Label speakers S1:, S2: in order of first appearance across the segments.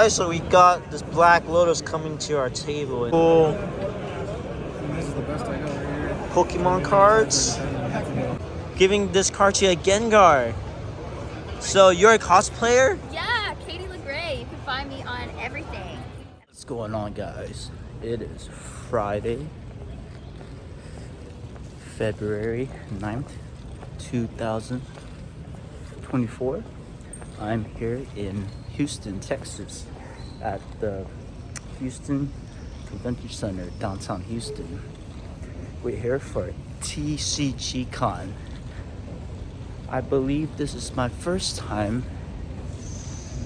S1: Guys, so we got this Black Lotus coming to our table. Cool.
S2: This is the best I got right here.
S1: Pokemon cards. Giving this card to a Gengar. So you're a cosplayer?
S3: Yeah, Katie LeGray. You can find me on everything.
S4: What's going on, guys? It is Friday, February 9th, 2024. I'm here in Houston, Texas at the Houston Convention Center, downtown Houston. We're here for TCG Con. I believe this is my first time.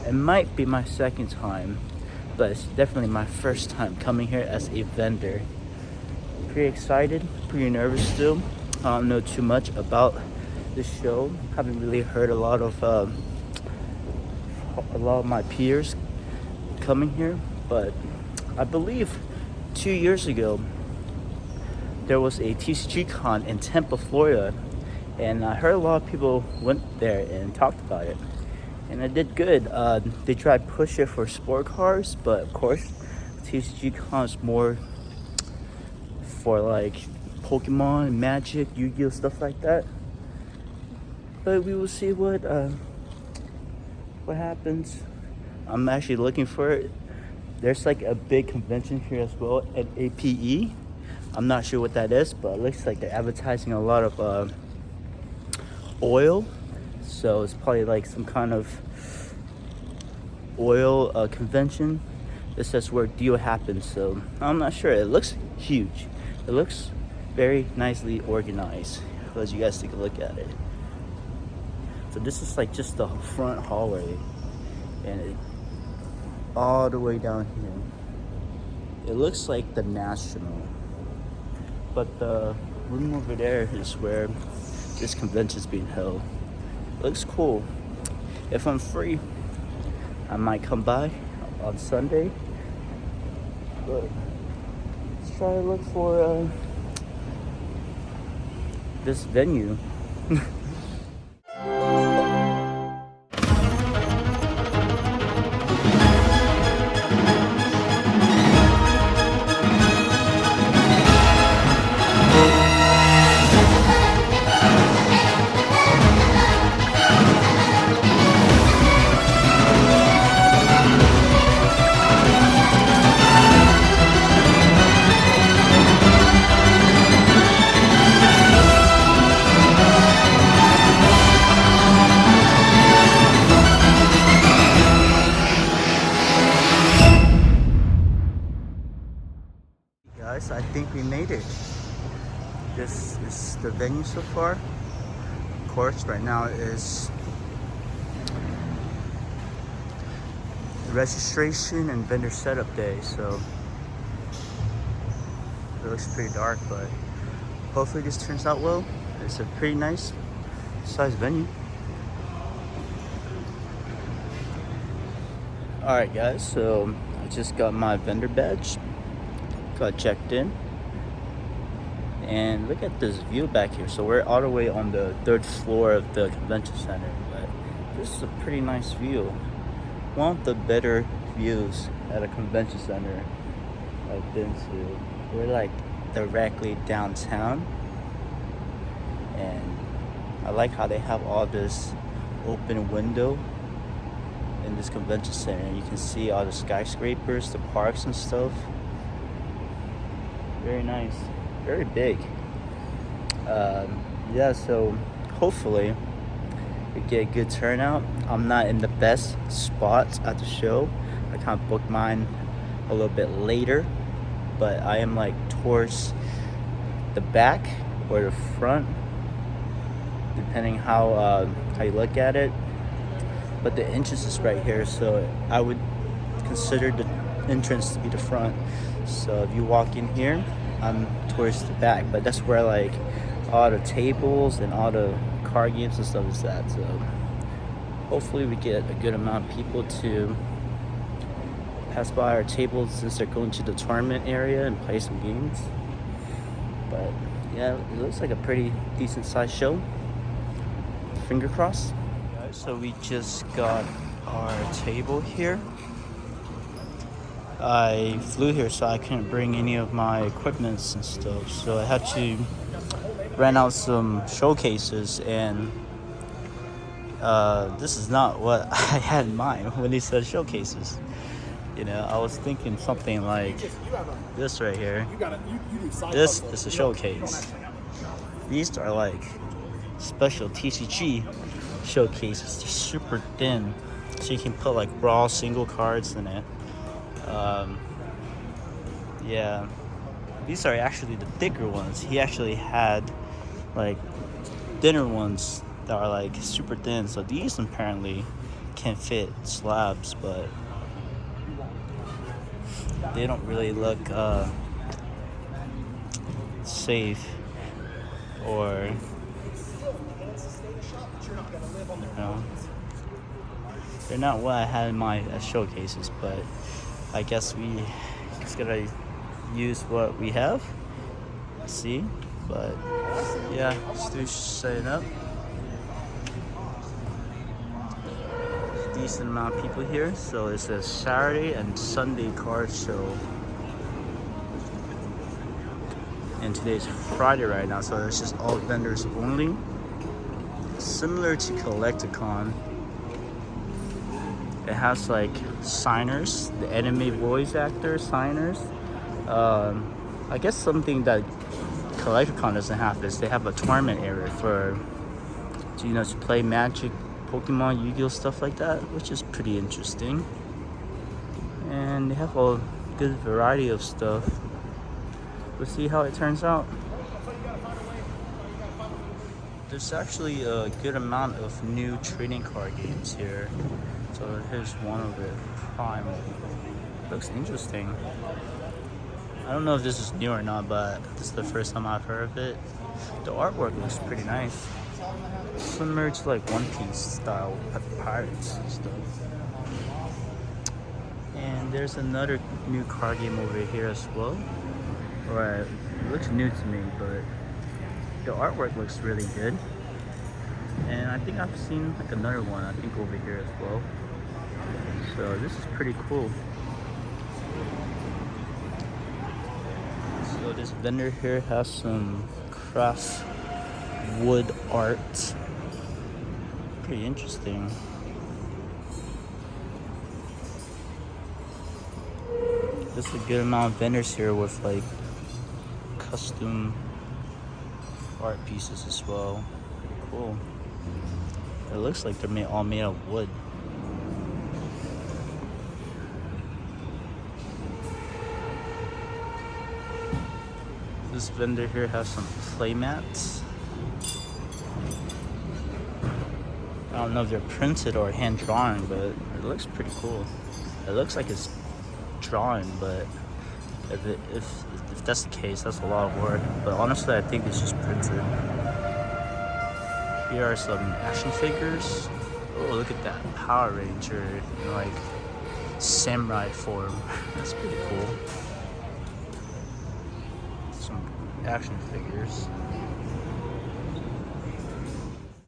S4: It might be my second time, but it's definitely my first time coming here as a vendor. Pretty excited, pretty nervous still. I don't know too much about the show. Haven't really heard a lot of my peers coming here, but I believe 2 years ago there was a TCG Con in Tampa, Florida, and I heard a lot of people went there and talked about it, and I did good. They tried to push it for sport cards, but of course TCG Con is more for like Pokemon, Magic, Yu-Gi-Oh, stuff like that. But we will see what happens. I'm actually looking for it. There's like a big convention here as well at APE. I'm not sure what that is, but it looks like they're advertising a lot of oil. So it's probably like some kind of oil convention. This says where deal happens, so I'm not sure. It looks huge. It looks very nicely organized. I'll let you guys take a look at it. So this is like just the front hallway, and all the way down here. It looks like the National, but the room over there is where this convention is being held. It looks cool. If I'm free, I might come by on Sunday, but let's try to look for this venue. Guys, I think we made it. This is the venue so far. Of course, right now is registration and vendor setup day, so it looks pretty dark, but hopefully this turns out well. It's a pretty nice sized venue. Alright guys, so I just got my vendor badge. Got checked in, and look at this view back here. So we're all the way on the 3rd floor of the convention center, but this is a pretty nice view. One of the better views at a convention center I've been to. We're like directly downtown, and I like how they have all this open window in this convention center. You can see all the skyscrapers, the parks and stuff. Very nice, very big. Yeah, so hopefully we get a good turnout. I'm not in the best spots at the show. I kind of booked mine a little bit later, but I am like towards the back or the front, depending how you look at it. But the entrance is right here, so I would consider the entrance to be the front. So if you walk in here, I'm towards the back, but that's where like all the tables and all the card games and stuff is at. So hopefully we get a good amount of people to pass by our tables since they're going to the tournament area and play some games. But yeah, it looks like a pretty decent sized show. Finger crossed. So we just got our table here. I flew here, so I couldn't bring any of my equipments and stuff. So I had to rent out some showcases, and this is not what I had in mind when he said showcases. You know, I was thinking something like this right here. This is a showcase. These are like special TCG showcases. They're super thin, so you can put like raw single cards in it. Yeah, these are actually the thicker ones. He actually had like thinner ones that are like super thin. So these apparently can fit slabs, but they don't really look safe, or you know, they're not what I had in mind as showcases. But I guess we just gotta use what we have. See, but yeah, Stu's setting up. Decent amount of people here, so it's a Saturday and Sunday card show, and today's Friday right now, so it's just all vendors only, similar to Collecticon. It has like signers, the anime voice actor signers. I guess something that Collecticon doesn't have is they have a tournament area for, you know, to play Magic, Pokemon, Yu-Gi-Oh, stuff like that, which is pretty interesting. And they have a good variety of stuff. We'll see how it turns out. There's actually a good amount of new trading card games here. So here's one of it, Prime. Looks interesting. I don't know if this is new or not, but this is the first time I've heard of it. The artwork looks pretty nice. Similar to like One Piece style pirates and stuff. And there's another new card game over here as well. Right, it looks new to me, but the artwork looks really good. And I think I've seen like another one, I think over here as well. So this is pretty cool. So this vendor here has some crafts wood art. Pretty interesting. There's a good amount of vendors here with like custom art pieces as well. Pretty cool. It looks like they're all made of wood. This vendor here has some play mats. I don't know if they're printed or hand drawn, but it looks pretty cool. It looks like it's drawn, but if that's the case, that's a lot of work. But honestly, I think it's just printed. Here are some action figures. Oh, look at that Power Ranger in like samurai form. That's pretty cool. Some action figures.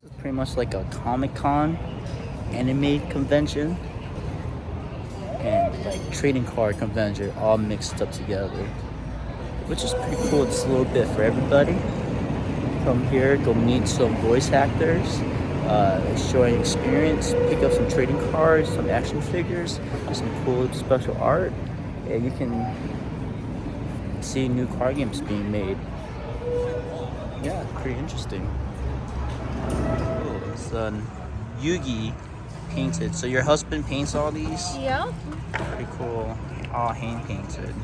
S4: It's pretty much like a Comic-Con anime convention and like trading card convention all mixed up together, which is pretty cool. It's a little bit for everybody. Come here, go meet some voice actors, showing experience, pick up some trading cards, some action figures, some cool special art, and you can see new card games being made. Yeah, pretty interesting. Oh, it's Yugioh painted. So your husband paints all these?
S3: Yep.
S4: Pretty cool. All hand painted.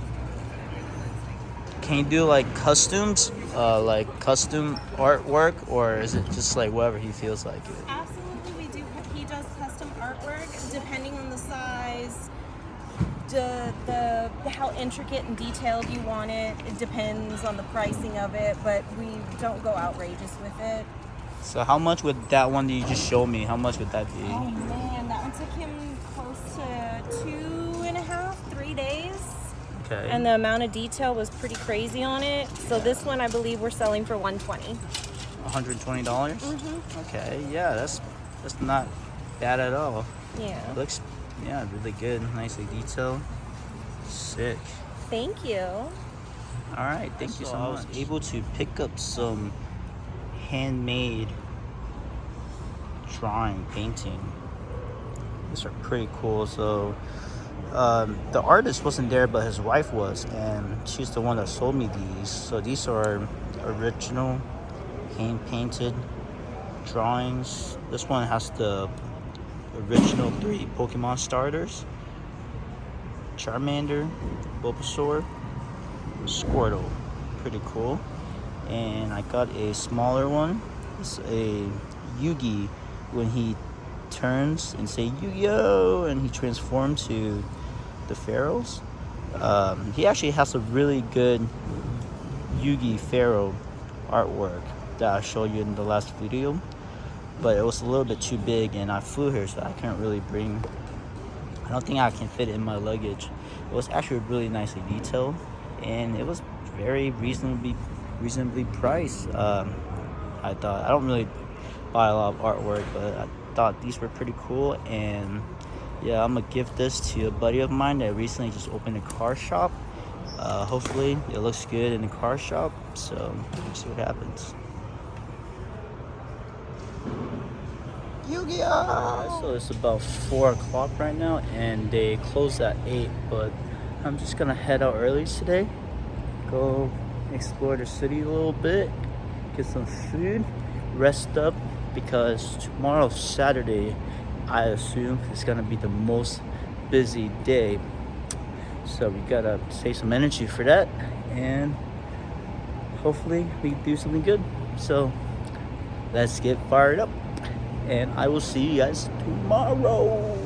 S4: Can you do like customs, like custom artwork, or is it just like whatever he feels like it?
S5: Absolutely, we do. He does custom artwork depending on the size, the how intricate and detailed you want it. It depends on the pricing of it, but we don't go outrageous with it.
S4: So how much would that one that you just showed me? How much would that be?
S5: Oh man, that one took him close to 2.5, 3 days.
S4: Okay.
S5: And the amount of detail was pretty crazy on it. So this one, I believe, we're selling for $120.
S4: $120?
S5: Mm-hmm.
S4: Okay, yeah, that's not bad at all.
S5: Yeah.
S4: It looks, yeah, really good, nicely detailed.
S1: Sick.
S5: Thank you.
S4: All right, thank you so much. I was able to pick up some handmade drawing, painting. These are pretty cool. So the artist wasn't there, but his wife was, and she's the one that sold me these. So these are original hand painted drawings. This one has the original 3 Pokemon starters: Charmander, Bulbasaur, Squirtle. Pretty cool. And I got a smaller one. It's a Yugioh when he turns and say Yugioh and he transforms to the pharaohs. He actually has a really good Yugioh pharaoh artwork that I showed you in the last video, but it was a little bit too big and I flew here, so I can't really bring. I don't think I can fit it in my luggage. It was actually really nicely detailed, and it was very reasonably priced. I thought, I don't really buy a lot of artwork, but I thought these were pretty cool. And yeah, I'm gonna give this to a buddy of mine that recently just opened a car shop. Hopefully it looks good in the car shop, so we'll see what happens. Yugioh! So it's about 4 o'clock right now, and they close at 8, but I'm just gonna head out early today, go explore the city a little bit, get some food, rest up, because tomorrow's Saturday. I assume it's gonna be the most busy day, so we gotta save some energy for that, and hopefully we do something good. So let's get fired up, and I will see you guys tomorrow.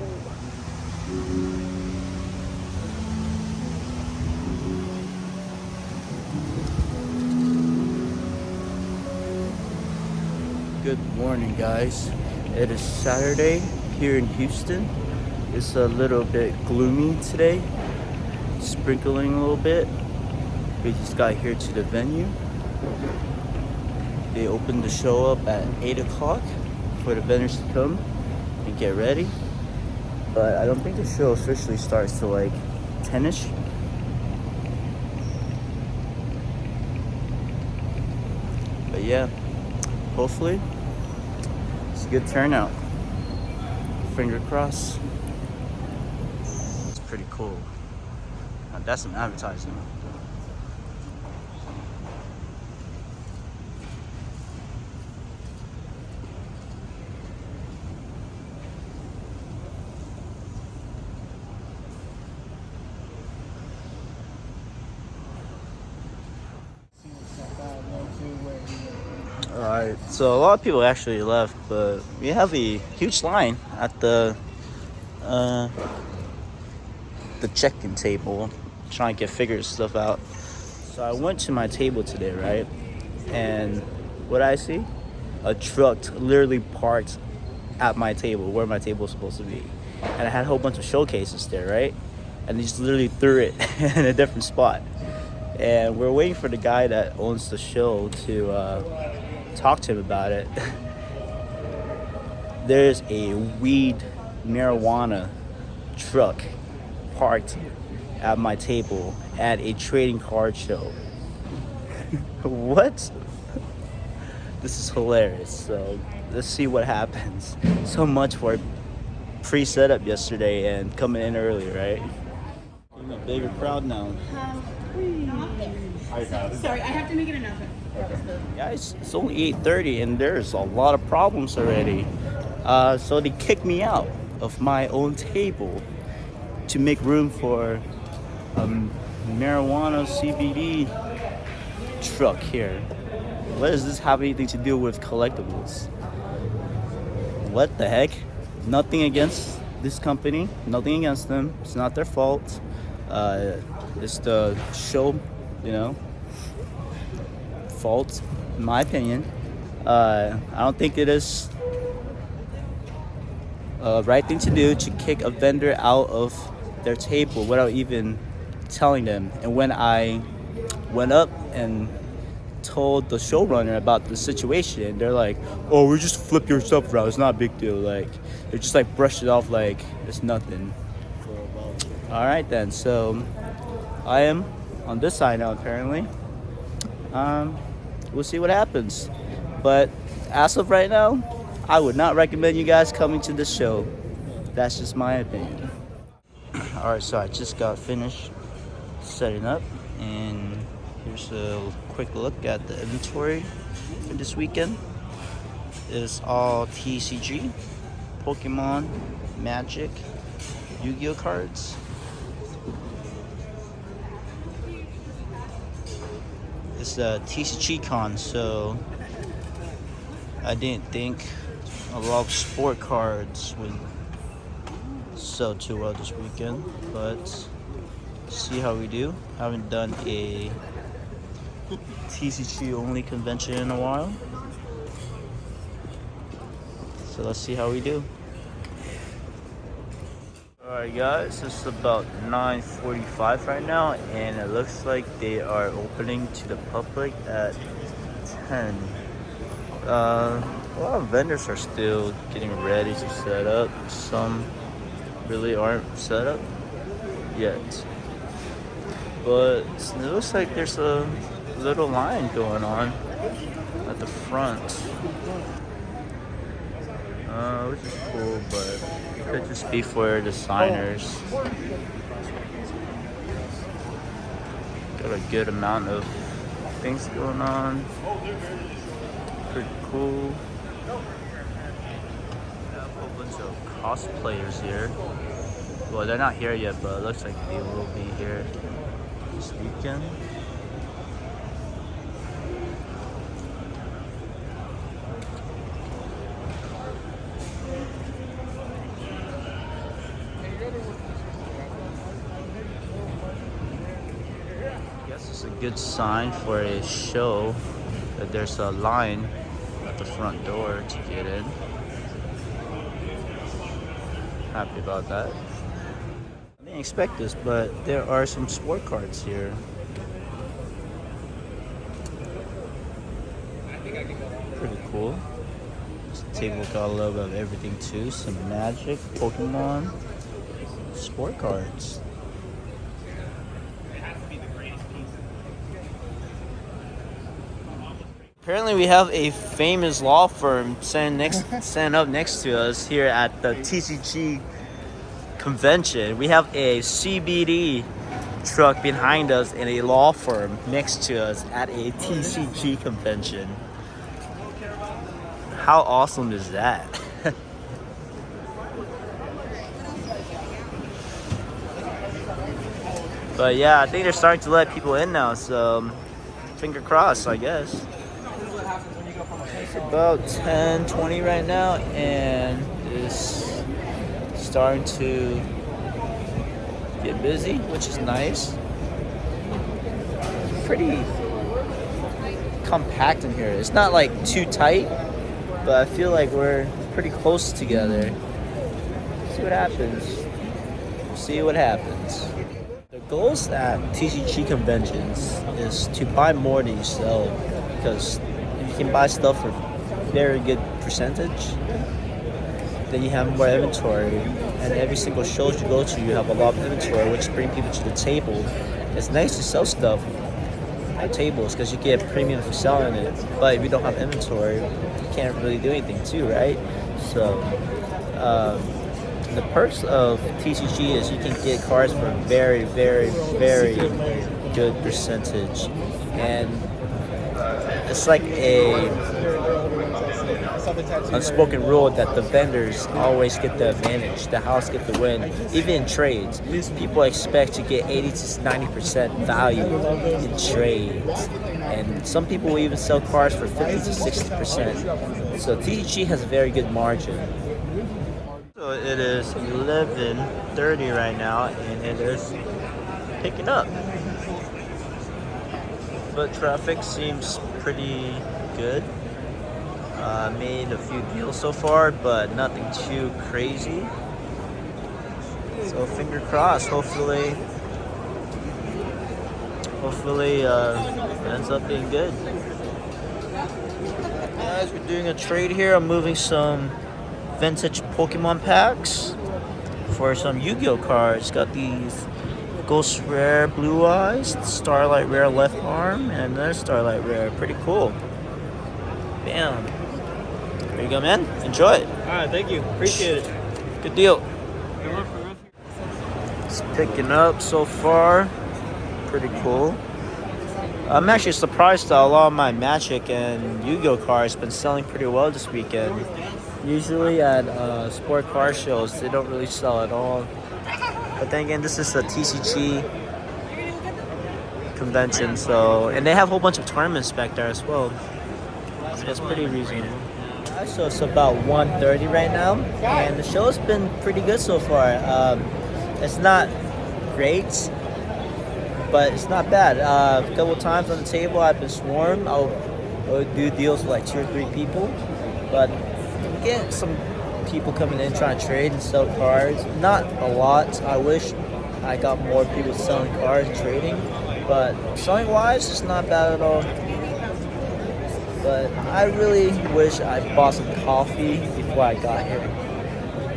S4: Good morning, guys. It is Saturday here in Houston. It's a little bit gloomy today, sprinkling a little bit. We just got here to the venue. They opened the show up at 8 o'clock for the vendors to come and get ready. But I don't think the show officially starts till like 10ish. But yeah, hopefully it's a good turnout. Finger crossed. It's pretty cool. Now that's some advertising. Alright, so a lot of people actually left, but we have a huge line at the check-in table, trying to get figures stuff out. So I went to my table today, right? And what I see? A truck literally parked at my table, where my table was supposed to be. And I had a whole bunch of showcases there, right? And they just literally threw it in a different spot. And we're waiting for the guy that owns the show to talk to him about it. There's a weed marijuana truck parked at my table at a trading card show. What? This is hilarious. So let's see what happens. So much for pre-setup yesterday and coming in early, right? Getting a bigger crowd now.
S6: Sorry, I have to make it enough.
S4: Yeah, it's only 8:30 and there's a lot of problems already. So they kicked me out of my own table to make room for marijuana CBD truck here. What does this have anything to do with collectibles? What the heck? Nothing against this company, nothing against them. It's not their fault. It's the show, fault, in my opinion. I don't think it is a right thing to do to kick a vendor out of their table without even telling them. And when I went up and told the showrunner about the situation, they're like, "Oh, we just flip your stuff around. It's not a big deal." Like, they just like brushed it off like it's nothing. All right then. So I am on this side now, apparently. We'll see what happens. But as of right now, I would not recommend you guys coming to this show. That's just my opinion. Alright, so I just got finished setting up, and here's a quick look at the inventory for this weekend. It's all TCG, Pokemon, Magic, Yu-Gi-Oh cards. It's a TCG con, so I didn't think a lot of sport cards would sell too well this weekend, but see how we do. I haven't done a TCG only convention in a while, so let's see how we do. Alright guys, it's about 9:45 right now, and it looks like they are opening to the public at 10. A lot of vendors are still getting ready to set up. Some really aren't set up yet, but it looks like there's a little line going on at the front, which is cool, but it could just be for the signers. Got a good amount of things going on. Pretty cool. Got a whole bunch of cosplayers here. Well, they're not here yet, but it looks like they will be here this weekend. I guess it's a good sign for a show that there's a line at the front door to get in. Happy about that. I didn't expect this, but there are some sport cards here. Pretty cool. This table got a little bit of everything too. Some Magic, Pokemon, sport cards. Apparently we have a famous law firm standing up next to us here at the TCG convention. We have a CBD truck behind us and a law firm next to us at a TCG convention. How awesome is that? But yeah, I think they're starting to let people in now, so finger crossed, I guess. It's about 10:20 right now, and it's starting to get busy, which is nice. Pretty compact in here. It's not like too tight, but I feel like we're pretty close together. See what happens. See what happens. The goals at TCG conventions is to buy more than you sell, because if you can buy stuff for very good percentage, then you have more inventory, and every single show you go to, you have a lot of inventory, which bring people to the table. It's nice to sell stuff at tables because you get a premium for selling it, but if you don't have inventory, you can't really do anything too, right? So the perks of TCG is you can get cards for a very, very, very good percentage, and it's like a unspoken rule that the vendors always get the advantage, the house get the win. Even in trades, people expect to get 80 to 90% value in trades, and some people will even sell cards for 50 to 60%. So TCG has a very good margin. So it is 11:30 right now, and it is picking up. But traffic seems pretty good. Made a few deals so far, but nothing too crazy. So finger crossed. Hopefully, it ends up being good. Guys, we're doing a trade here. I'm moving some vintage Pokemon packs for some Yu-Gi-Oh cards. Got these
S1: Ghost Rare Blue Eyes, Starlight Rare Left Arm, and another Starlight Rare. Pretty cool. Bam. There you go, man. Enjoy it.
S2: Alright, thank you. Appreciate it.
S1: Good deal. It's picking up so far. Pretty cool. I'm actually surprised that a lot of my Magic and Yu-Gi-Oh cards been selling pretty well this weekend. Usually at sport car shows, they don't really sell at all. But then again, this is a TCG convention, so and they have a whole bunch of tournaments back there as well. So it's pretty reasonable. So it's about 1:30 right now, and the show's been pretty good so far. It's not great, but it's not bad. A couple times on the table, I've been swarmed. I would do deals with like 2 or 3 people, but get some people coming in trying to trade and sell cards. Not a lot. I wish I got more people selling cards and trading, but selling wise, it's not bad at all. But I really wish I bought some coffee before I got here.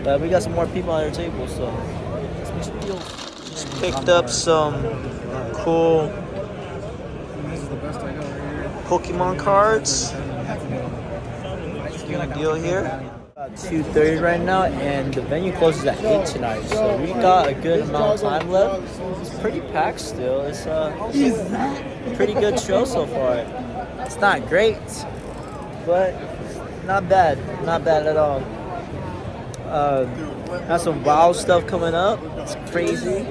S1: But we got some more people on our table, so let's make some deals. Just picked up some cool
S2: This is the best I got right here.
S1: Pokemon cards. Good deal here. 2:30 right now, and the venue closes at 8 tonight, so we got a good amount of time left. It's pretty packed still. It's a pretty good show so far. It's not great, but not bad. Not bad at all. Has some wild stuff coming up. It's crazy.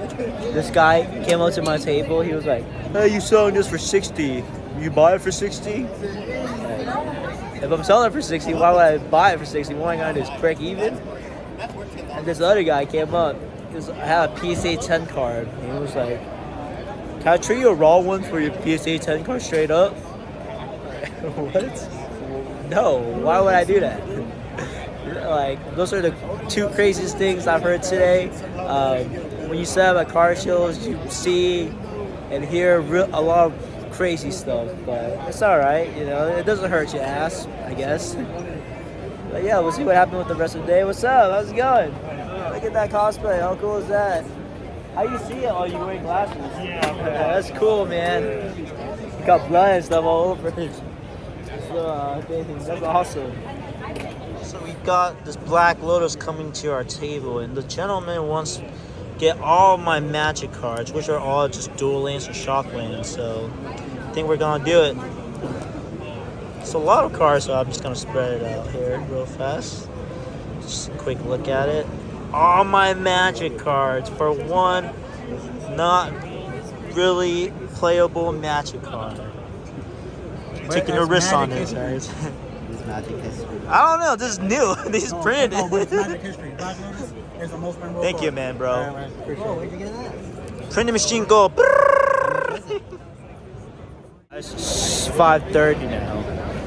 S1: This guy came up to my table. He was like, "Hey, you selling this for 60? You buy it for 60?" If I'm selling it for 60, why would I buy it for 60? What am I gonna do is break even? And this other guy came up. I had a PSA 10 card. And he was like, "Can I trade you a raw one for your PSA 10 card straight up?" What? No. Why would I do that? Like, those are the 2 craziest things I've heard today. When you set up at car shows, you see and hear a lot of crazy stuff, but it's alright, you know, it doesn't hurt your ass, I guess. But yeah, we'll see what happens with the rest of the day. What's up? How's it going? Look at that cosplay. How cool is that? How you see it? Oh, you wearing glasses? Yeah, that's cool, man. You got blood and stuff all over it. So, that's awesome. So we got this Black Lotus coming to our table, and the gentleman wants to get all my Magic cards, which are all just dual lands or shock lands. So I think we're gonna do it. It's a lot of cards, so I'm just gonna spread it out here real fast. Just a quick look at it. All my Magic cards for one not really playable Magic card. Taking a risk on this, guys.
S4: This Magic history.
S1: I don't know. This is new. This is printed.
S2: Magic history. Black Lotus is the most memorable.
S1: Thank you, man, bro.
S2: Where'd you get that?
S1: Printing machine go. It's 5:30 now,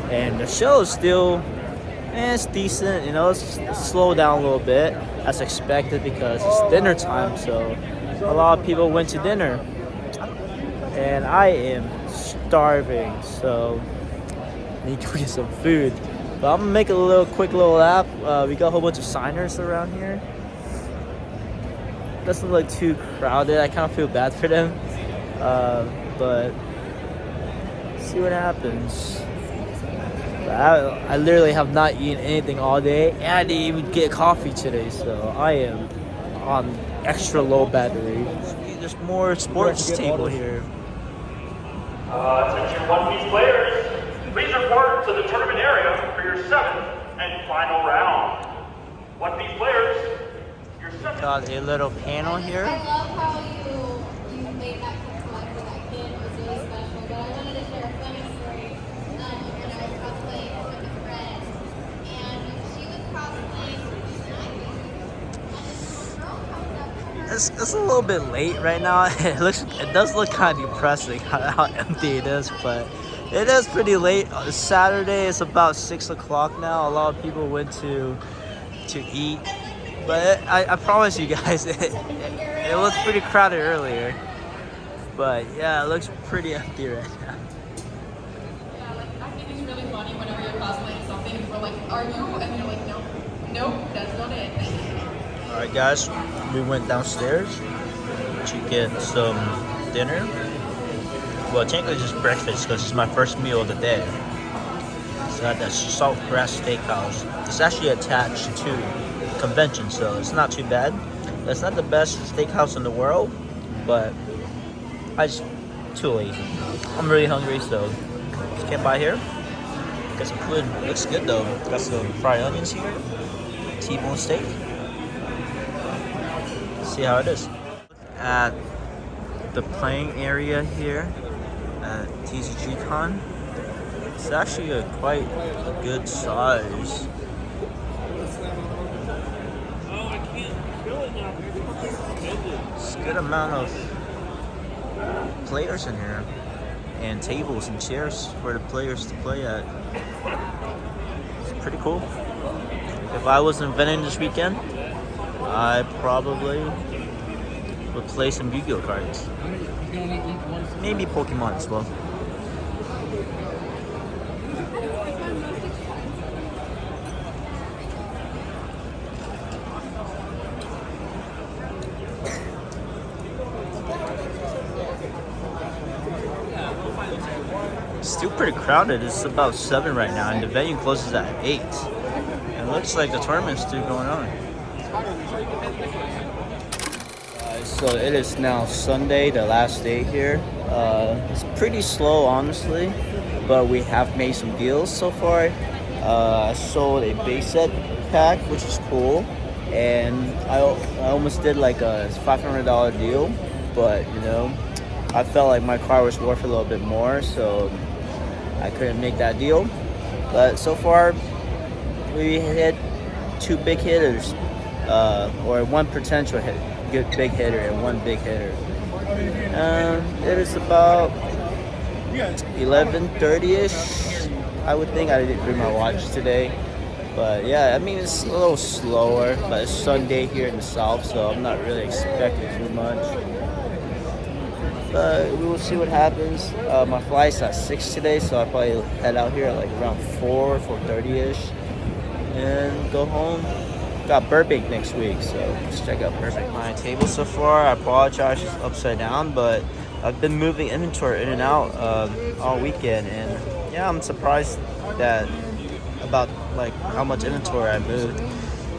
S1: and the show is still, it's decent. You know, it's slowed down a little bit as expected because it's dinner time. So a lot of people went to dinner, and I am starving. So I need to go get some food. But I'm gonna make a quick little app. We got a whole bunch of signers around here. Doesn't look too crowded. I kind of feel bad for them, but see what happens. I literally have not eaten anything all day, and I didn't even get coffee today, so I am on extra low battery. There's more sports table here.
S7: Attention One Piece players, please report to the tournament area for your 7th and final round. One Piece players, your 7th.
S1: Got a little panel here.
S3: I love how you made that customized for that kid. It was really special. But I wanted to share a funny story. When I was cosplaying with a friend, and she was cosplaying and I was. And this little girl comes up to her.
S1: It's a little bit late right now. It does look kind of depressing how empty it is, but it is pretty late. It's Saturday. It's about 6 o'clock now. A lot of people went to eat, but I promise you guys, it was pretty crowded earlier. But yeah, it looks pretty empty right now.
S6: Yeah, like, I think it's really funny whenever you're cosplaying something, people are like, "Are you?" And you're like, "Nope, that's not it."
S1: All right, guys, we went downstairs.
S4: to get some dinner. Well, technically just breakfast because it's my first meal of the day. So at the Saltgrass Steakhouse. It's actually attached to convention, so it's not too bad. It's not the best steakhouse in the world, but I just too lazy. I'm really hungry, so just came by here. Got some food. Looks good though. Got some fried onions here. T-bone steak. See how it is. At the playing area here at TCG Con. It's actually a quite good size. It's a good amount of players in here, and tables and chairs for the players to play at. It's pretty cool. If I was inventing this weekend, I probably would play some Yu-Gi-Oh cards. Maybe Pokemon as well. Still pretty crowded. It's about 7 right now, and the venue closes at 8. And it looks like the tournament's still going on. So it is now Sunday, the last day here. It's pretty slow, honestly, but we have made some deals so far. I sold a base set pack, which is cool, and I almost did like a $500 deal, but you know, I felt like my car was worth a little bit more, so I couldn't make that deal. But so far, we hit 2 big hitters, or 1 potential good big hitter and 1 big hitter. It is about 11:30ish. I would think. I didn't bring my watch today, but yeah, I mean it's a little slower. But it's Sunday here in the South, so I'm not really expecting too much. But we will see what happens. My flight's at 6 today, so I'll probably head out here at like around 4:30ish, and go home. Got Burbank next week, so let's check out Burbank. My table so far, I apologize, it's upside down, but I've been moving inventory in and out all weekend, and yeah, I'm surprised that about like how much inventory I moved.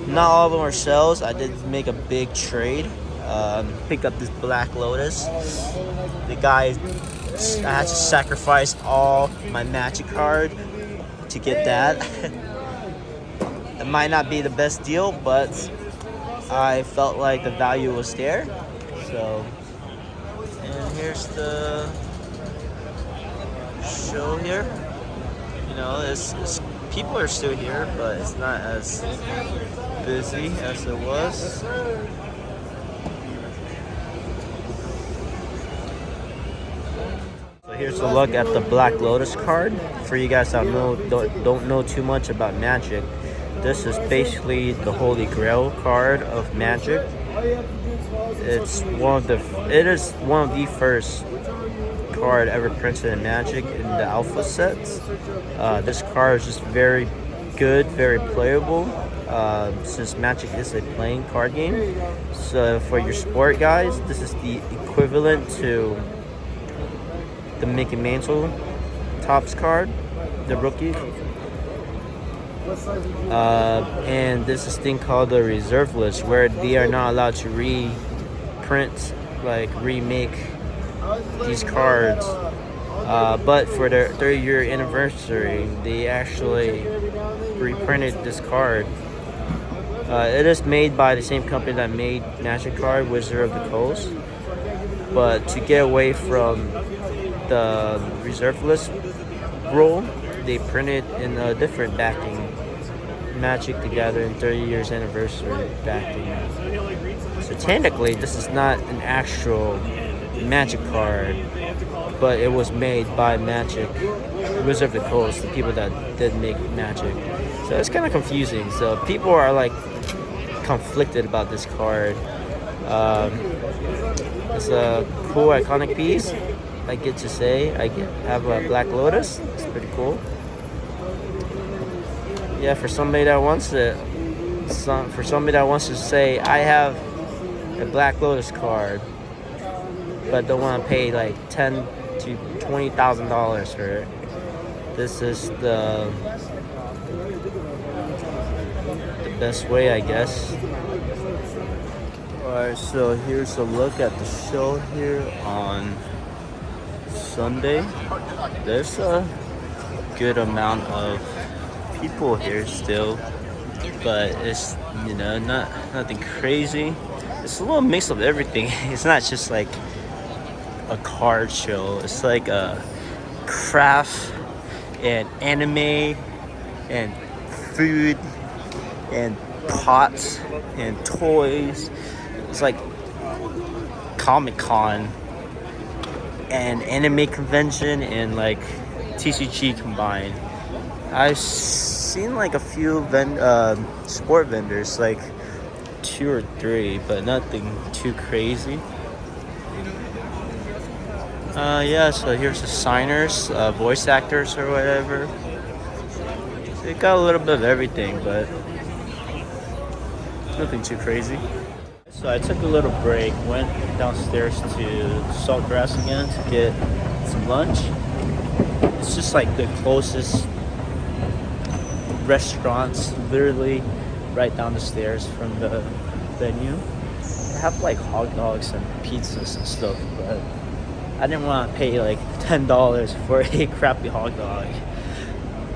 S4: Not all of them are sales. I did make a big trade. Picked up this Black Lotus. The guy, I had to sacrifice all my Magic card to get that. It might not be the best deal, but I felt like the value was there. So, and here's the show here. You know, it's people are still here, but it's not as busy as it was. So here's a look at the Black Lotus card. For you guys that don't know too much about Magic, this is basically the Holy Grail card of Magic. It is one of the first card ever printed in Magic in the alpha sets. This card is just very good, very playable. Since Magic is a playing card game, so for your sport guys, this is the equivalent to the Mickey Mantle Topps card, the rookie. And this is thing called the reserve list, where they are not allowed to reprint, like remake these cards. But for their 30-year anniversary, they actually reprinted this card. It is made by the same company that made Magic card, Wizard of the Coast. But to get away from the reserve list rule, they printed in a different backing. Magic together in 30 years anniversary backing. So technically, this is not an actual Magic card, but it was made by Magic, Wizard of the Coast, the people that did make Magic. So it's kind of confusing. So people are like conflicted about this card. It's a cool, iconic piece. I get to say I have a Black Lotus. It's pretty cool. Yeah, for somebody that wants to say I have a Black Lotus card,
S1: but don't want to pay like $10,000 to $20,000 for it. This is the best way, I guess. Alright, so here's a look at the show here on Sunday. There's a good amount of people here still, but it's, you know, nothing crazy. It's a little mix of everything. It's not just like a card show. It's like a craft and anime and food and pots and toys. It's like Comic-Con and anime convention and like TCG combined. I've seen like a few sport vendors, like 2 or 3, but nothing too crazy. Yeah, so here's the signers, voice actors or whatever. They got a little bit of everything, but nothing too crazy. So I took a little break, went downstairs to Saltgrass again to get some lunch. It's just like the closest restaurants, literally right down the stairs from the venue. They have like hot dogs and pizzas and stuff, but I didn't want to pay like $10 for a crappy hot dog.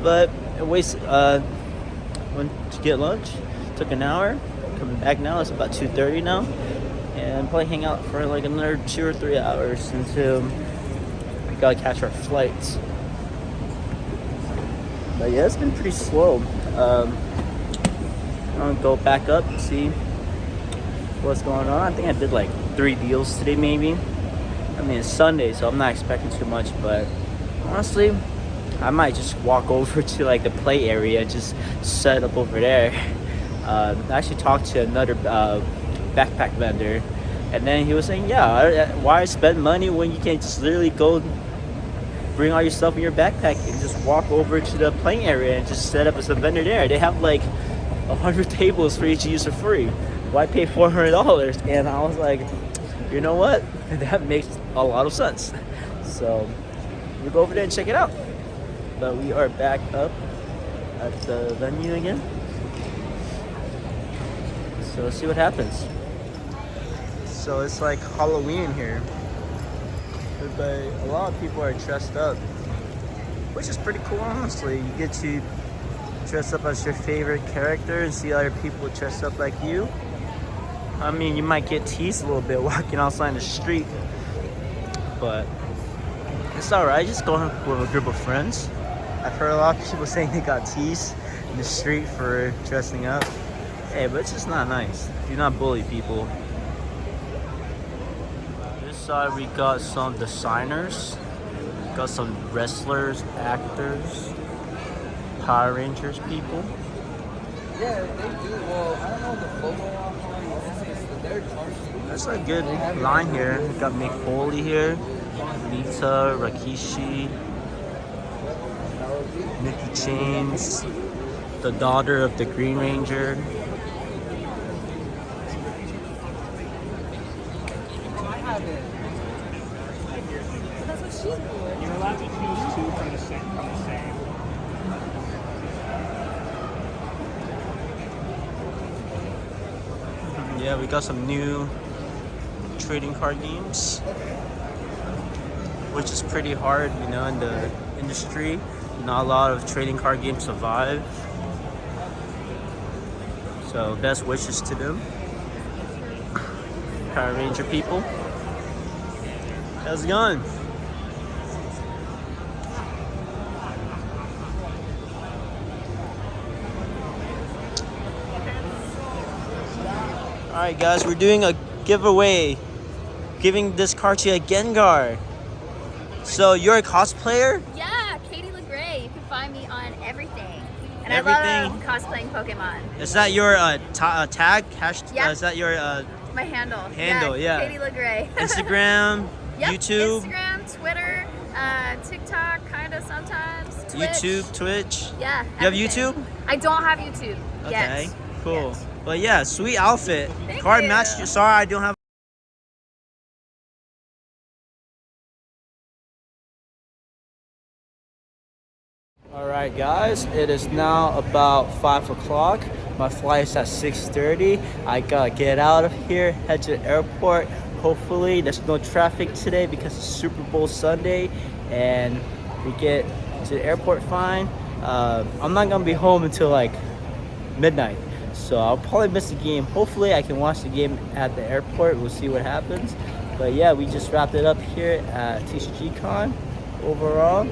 S1: But went to get lunch, took an hour, coming back now. It's about 2:30 now, and probably hang out for like another 2 or 3 hours until we gotta catch our flights. But yeah, it's been pretty slow. I'm gonna go back up and see what's going on. I think I did like 3 deals today, maybe. I mean, it's Sunday, so I'm not expecting too much, but honestly, I might just walk over to like the play area and just set up over there. I actually talked to another backpack vendor, and then he was saying, yeah, why spend money when you can just literally go bring all your stuff in your backpack and just walk over to the playing area and just set up as a vendor there. They have like 100 tables for you to use for free. Why pay $400? And I was like, you know what? That makes a lot of sense. So we'll go over there and check it out. But we are back up at the venue again. So let's see what happens. So it's like Halloween here. But a lot of people are dressed up, which is pretty cool, honestly. You get to dress up as your favorite character and see other people dress up like you. I mean, you might get teased a little bit walking outside the street, but it's alright. Just going with a group of friends. I've heard a lot of people saying they got teased in the street for dressing up. Hey, but it's just not nice. Do not bully people. This side we got some designers, got some wrestlers, actors, Power Rangers people.
S2: Yeah, they do. Well, I don't know the photo offline.
S1: That's a good line here. We got Mick Foley here, Lita, Rikishi, Mickey Chains, the daughter of the Green Ranger.
S2: You're allowed to choose 2 from the same.
S1: Yeah, we got some new trading card games, which is pretty hard, you know, in the industry. Not a lot of trading card games survive. So best wishes to them. Power Ranger people. How's it going? Alright guys, we're doing a giveaway. Giving this card to a Gengar. So you're a cosplayer?
S8: Yeah, Katie LeGray. You can find me on everything. And I
S1: Everything?
S8: love cosplaying Pokemon.
S1: Is that your tag?
S8: Yeah.
S1: Is that your
S8: My handle.
S1: Handle, yeah.
S8: Katie LeGray.
S1: Instagram,
S8: Yep,
S1: YouTube?
S8: Instagram, Twitter, TikTok, kind of sometimes. Twitch.
S1: YouTube, Twitch?
S8: Yeah.
S1: You have
S8: everything.
S1: YouTube?
S8: I don't have YouTube.
S1: Okay,
S8: Yet.
S1: cool.
S8: Yet.
S1: But yeah, sweet outfit.
S8: Thank
S1: Card
S8: you.
S1: matched you. Sorry, I don't have All right, guys, it is now about 5 o'clock. My flight's at 6:30. I gotta get out of here, head to the airport. Hopefully, there's no traffic today because it's Super Bowl Sunday, and we get to the airport fine. I'm not gonna be home until like midnight, so I'll probably miss the game. Hopefully, I can watch the game at the airport. We'll see what happens. But yeah, we just wrapped it up here at TCG Con. Overall,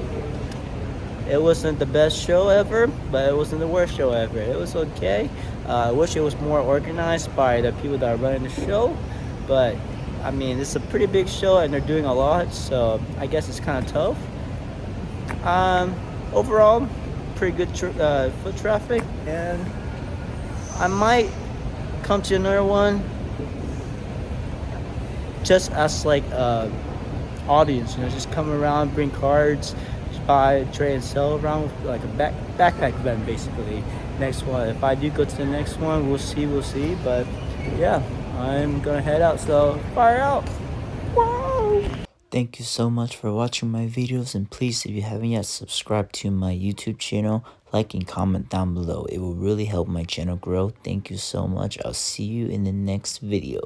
S1: it wasn't the best show ever, but it wasn't the worst show ever. It was okay. I wish it was more organized by the people that are running the show, but I mean, it's a pretty big show and they're doing a lot, so I guess it's kind of tough. Overall, pretty good foot traffic, and I might come to another one just as like audience, just come around, bring cards, buy, trade, and sell around with like a backpack event basically. Next one, if I do go to the next one, we'll see. But yeah, I'm gonna head out. So fire out! Wow!
S4: Thank you so much for watching my videos, and please, if you haven't yet, subscribe to my YouTube channel, like and comment down below. It will really help my channel grow. Thank you so much. I'll see you in the next video.